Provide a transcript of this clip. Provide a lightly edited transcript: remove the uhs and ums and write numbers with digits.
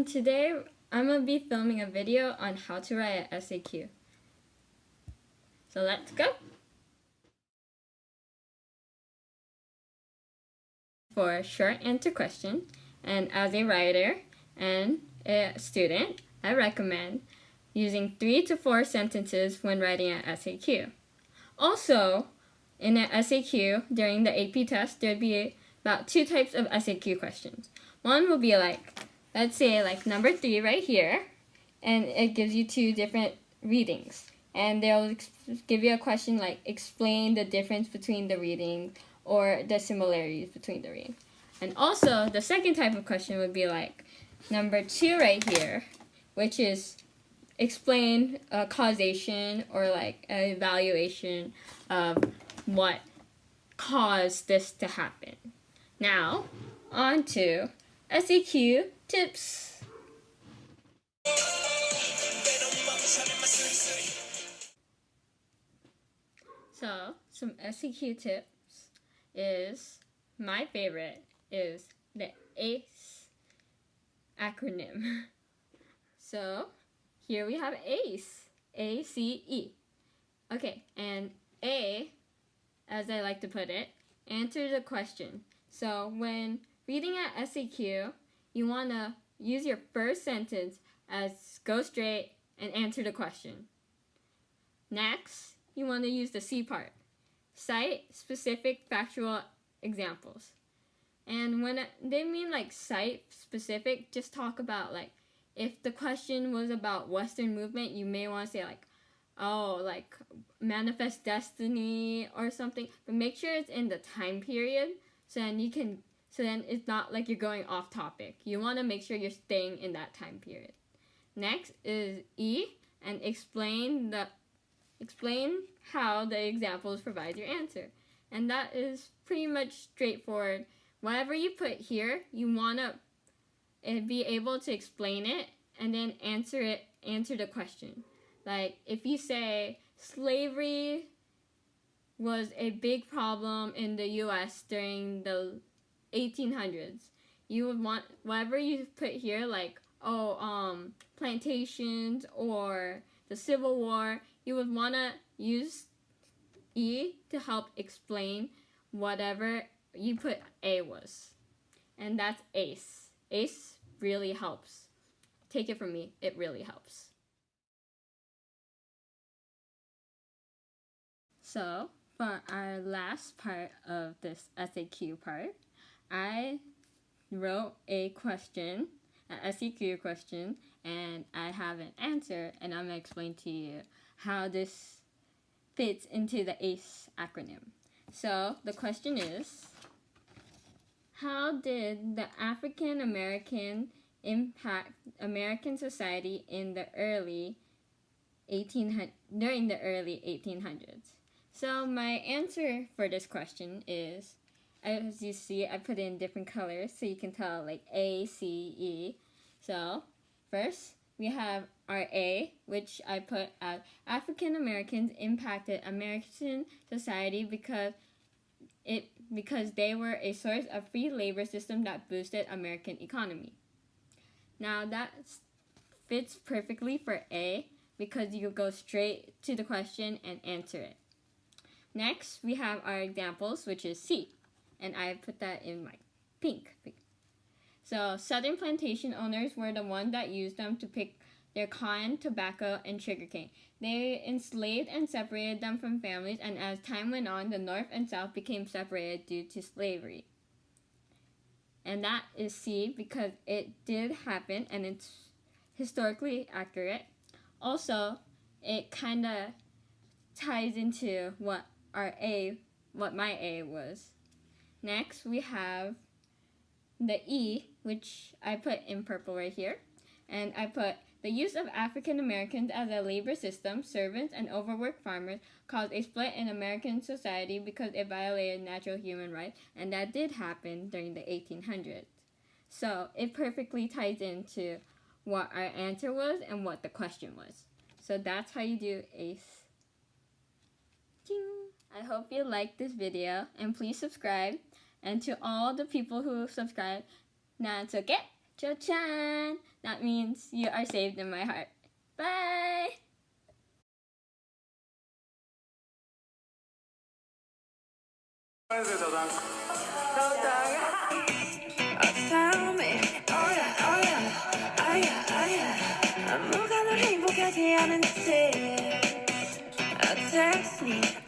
today I'm going to be filming a video on how to write an SAQ. So let's go! For a short answer question, and as a writer and a student, I recommend using 3 to 4 sentences when writing an SAQ. Also, in an SAQ, during the AP test, there'd be about 2 types of SAQ questions. One will be like, let's say like number 3 right here, and it gives you 2 different readings. And they'll give you a question like, explain the difference between the readings or the similarities between the readings. And also, the second type of question would be like, number 2 right here, which is explain causation or like an evaluation of what caused this to happen. Now, on to SAQ tips. So, some SAQ tips is, my favorite is the ACE acronym. So, here we have ACE, A-C-E. Okay, and A, as I like to put it, answer the question. So when reading an SAQ, you want to use your first sentence as go straight and answer the question. Next, you want to use the C part. Cite specific factual examples. And when they mean like cite specific, just talk about like, if the question was about Western movement, you may want to say like, oh, like manifest destiny or something, but make sure it's in the time period so then it's not like you're going off topic. You want to make sure you're staying in that time period. Next is E, and explain how the examples provide your answer. And that is pretty much straightforward. Whatever you put here, you want to be able to explain it and then answer the question. Like, if you say slavery was a big problem in the U.S. during the 1800s, you would want, whatever you put here, like, plantations or the Civil War, you would want to use E to help explain whatever you put A was. And that's ACE. ACE really helps. Take it from me, it really helps. So, for our last part of this SAQ part, I wrote a question, an SAQ question, and I have an answer, and I'm going to explain to you how this fits into the ACE acronym. So, the question is, how did the African American impact American society in the during the early 1800s? So my answer for this question is, as you see, I put in different colors so you can tell, like A, C, E. So first we have our A, which I put as African Americans impacted American society because they were a source of free labor system that boosted American economy. Now that fits perfectly for A because you go straight to the question and answer it. Next, we have our examples, which is C, and I put that in my pink. So, southern plantation owners were the ones that used them to pick their cotton, tobacco, and sugarcane. They enslaved and separated them from families, and as time went on, the North and South became separated due to slavery. And that is C because it did happen, and it's historically accurate. Also, it kind of ties into what my A was. Next, we have the E, which I put in purple right here. And I put, the use of African Americans as a labor system, servants, and overworked farmers caused a split in American society because it violated natural human rights, and that did happen during the 1800s. So it perfectly ties into what our answer was and what the question was. So that's how you do ACE. I hope you liked this video, and please subscribe. And to all the people who subscribe, now it's okay. Cho-chan! That means you are saved in my heart. Bye! Tell me, oh yeah, oh yeah, oh yeah, oh yeah. 아무거나 행복하지 않은지. Text me.